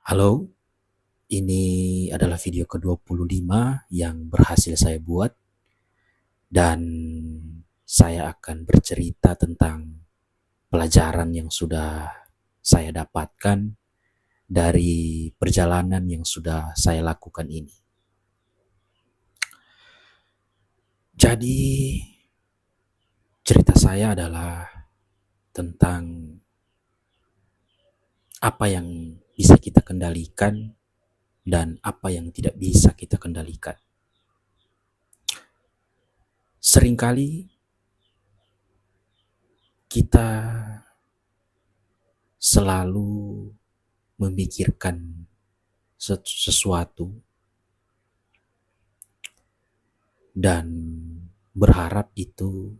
Halo, ini adalah video ke-25 yang berhasil saya buat dan saya akan bercerita tentang pelajaran yang sudah saya dapatkan dari perjalanan yang sudah saya lakukan ini. Jadi, cerita saya adalah tentang apa yang bisa kita kendalikan dan apa yang tidak bisa kita kendalikan. Seringkali kita selalu memikirkan sesuatu dan berharap itu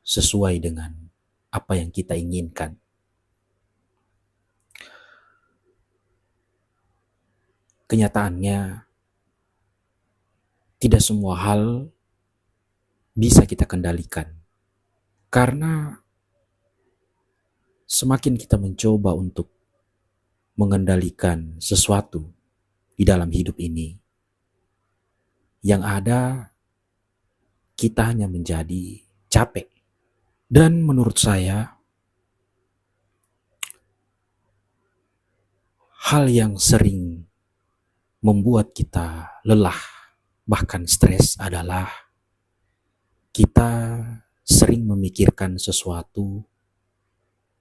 sesuai dengan apa yang kita inginkan. Kenyataannya, tidak semua hal bisa kita kendalikan. Karena semakin kita mencoba untuk mengendalikan sesuatu di dalam hidup ini, yang ada kita hanya menjadi capek. Dan menurut saya, hal yang sering membuat kita lelah, bahkan stres adalah kita sering memikirkan sesuatu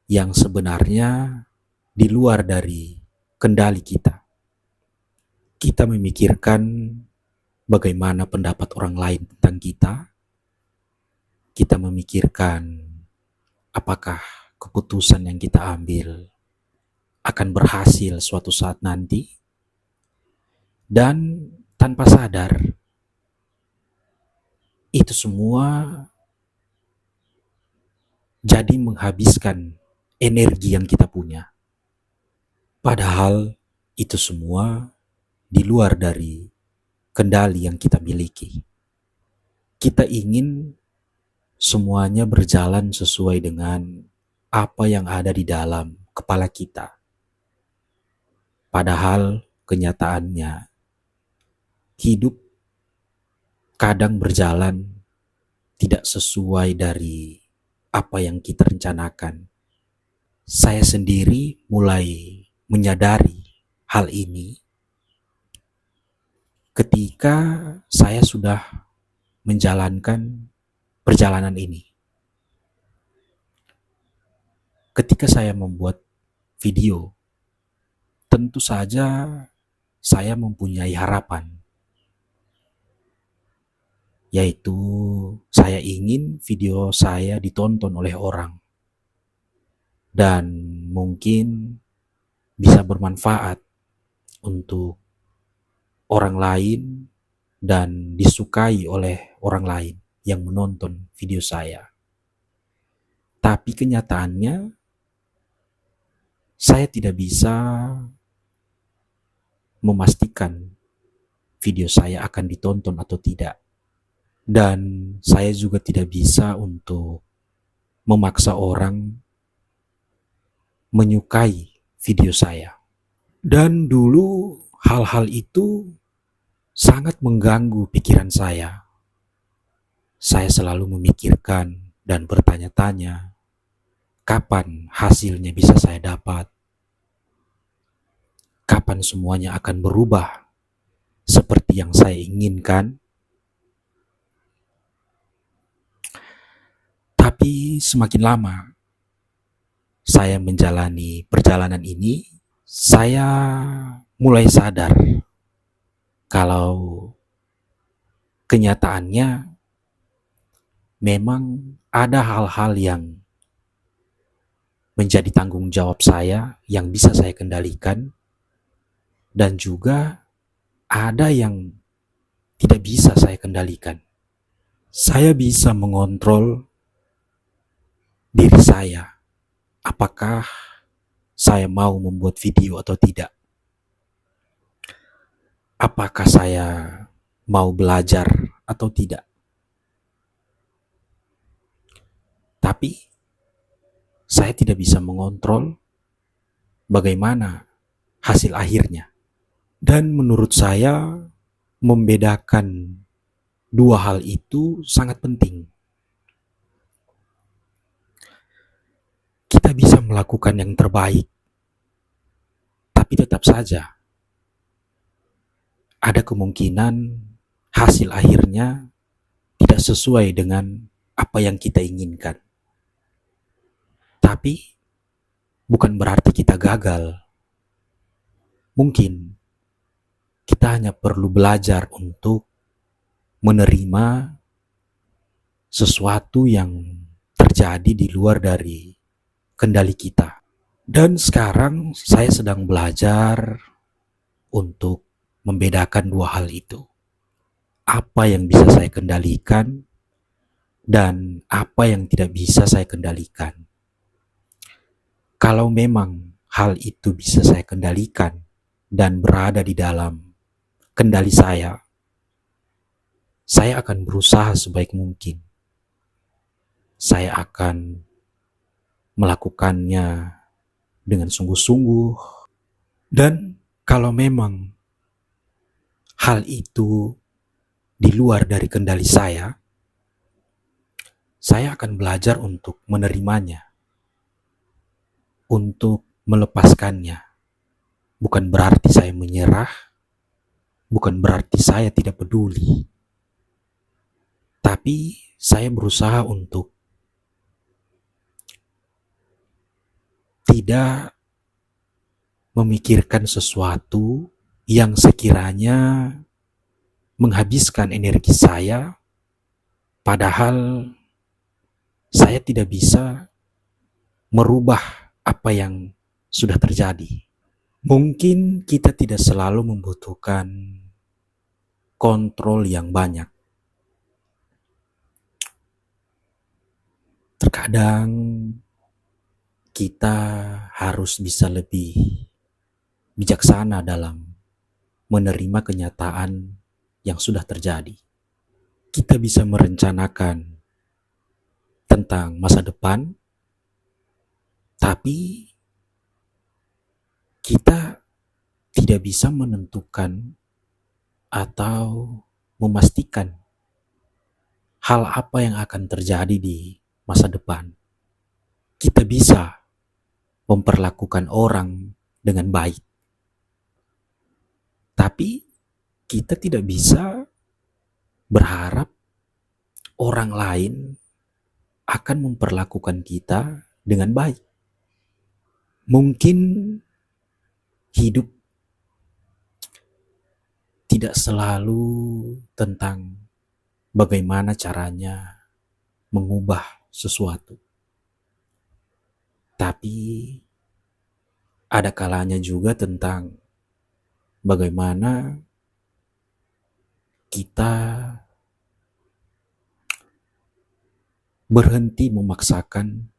yang sebenarnya di luar dari kendali kita. Kita memikirkan bagaimana pendapat orang lain tentang kita. Kita memikirkan apakah keputusan yang kita ambil akan berhasil suatu saat nanti. Dan tanpa sadar, itu semua jadi menghabiskan energi yang kita punya. Padahal itu semua di luar dari kendali yang kita miliki. Kita ingin semuanya berjalan sesuai dengan apa yang ada di dalam kepala kita. Padahal kenyataannya, hidup kadang berjalan tidak sesuai dari apa yang kita rencanakan. Saya sendiri mulai menyadari hal ini ketika saya sudah menjalankan perjalanan ini. Ketika saya membuat video, tentu saja saya mempunyai harapan, yaitu saya ingin video saya ditonton oleh orang dan mungkin bisa bermanfaat untuk orang lain dan disukai oleh orang lain yang menonton video saya. Tapi kenyataannya, saya tidak bisa memastikan video saya akan ditonton atau tidak. Dan saya juga tidak bisa untuk memaksa orang menyukai video saya. Dan dulu hal-hal itu sangat mengganggu pikiran saya. Saya selalu memikirkan dan bertanya-tanya, kapan hasilnya bisa saya dapat? Kapan semuanya akan berubah seperti yang saya inginkan? Tapi semakin lama saya menjalani perjalanan ini, saya mulai sadar kalau kenyataannya memang ada hal-hal yang menjadi tanggung jawab saya yang bisa saya kendalikan, dan juga ada yang tidak bisa saya kendalikan. Saya bisa mengontrol diri saya, apakah saya mau membuat video atau tidak. Apakah saya mau belajar atau tidak. Tapi saya tidak bisa mengontrol bagaimana hasil akhirnya. Dan menurut saya, membedakan dua hal itu sangat penting. Kita bisa melakukan yang terbaik, tapi tetap saja ada kemungkinan hasil akhirnya tidak sesuai dengan apa yang kita inginkan. Tapi bukan berarti kita gagal. Mungkin kita hanya perlu belajar untuk menerima sesuatu yang terjadi di luar dari kendali kita. Dan sekarang saya sedang belajar untuk membedakan dua hal itu. Apa yang bisa saya kendalikan dan apa yang tidak bisa saya kendalikan. Kalau memang hal itu bisa saya kendalikan dan berada di dalam kendali saya akan berusaha sebaik mungkin. Saya akan melakukannya dengan sungguh-sungguh. Dan kalau memang hal itu di luar dari kendali saya akan belajar untuk menerimanya, untuk melepaskannya. Bukan berarti saya menyerah, bukan berarti saya tidak peduli. Tapi saya berusaha untuk tidak memikirkan sesuatu yang sekiranya menghabiskan energi saya, padahal saya tidak bisa merubah apa yang sudah terjadi. Mungkin kita tidak selalu membutuhkan kontrol yang banyak. Terkadang kita harus bisa lebih bijaksana dalam menerima kenyataan yang sudah terjadi. Kita bisa merencanakan tentang masa depan, tapi kita tidak bisa menentukan atau memastikan hal apa yang akan terjadi di masa depan. Kita bisa memperlakukan orang dengan baik, tapi kita tidak bisa berharap orang lain akan memperlakukan kita dengan baik. Mungkin hidup tidak selalu tentang bagaimana caranya mengubah sesuatu, tapi ada kalanya juga tentang bagaimana kita berhenti memaksakan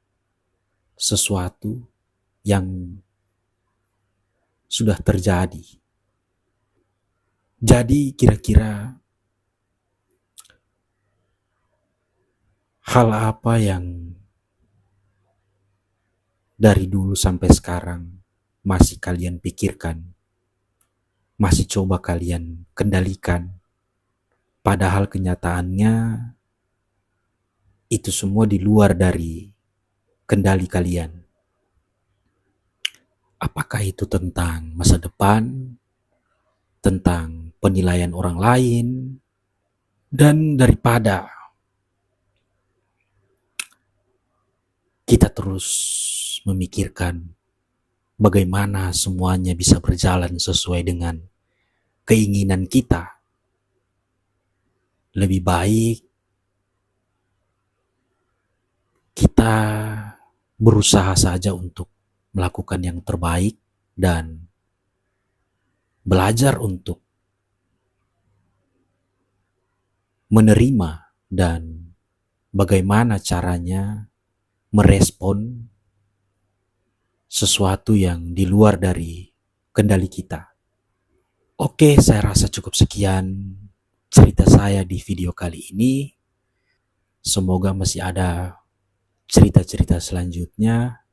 sesuatu yang sudah terjadi. Jadi kira-kira hal apa yang dari dulu sampai sekarang masih kalian pikirkan, masih coba kalian kendalikan, padahal kenyataannya itu semua di luar dari kendali kalian. Apakah itu tentang masa depan, tentang penilaian orang lain, dan daripada kita terus memikirkan bagaimana semuanya bisa berjalan sesuai dengan keinginan kita, lebih baik kita berusaha saja untuk melakukan yang terbaik dan belajar untuk menerima dan bagaimana caranya merespon sesuatu yang di luar dari kendali kita. Oke, saya rasa cukup sekian cerita saya di video kali ini. Semoga masih ada cerita-cerita selanjutnya.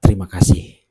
Terima kasih.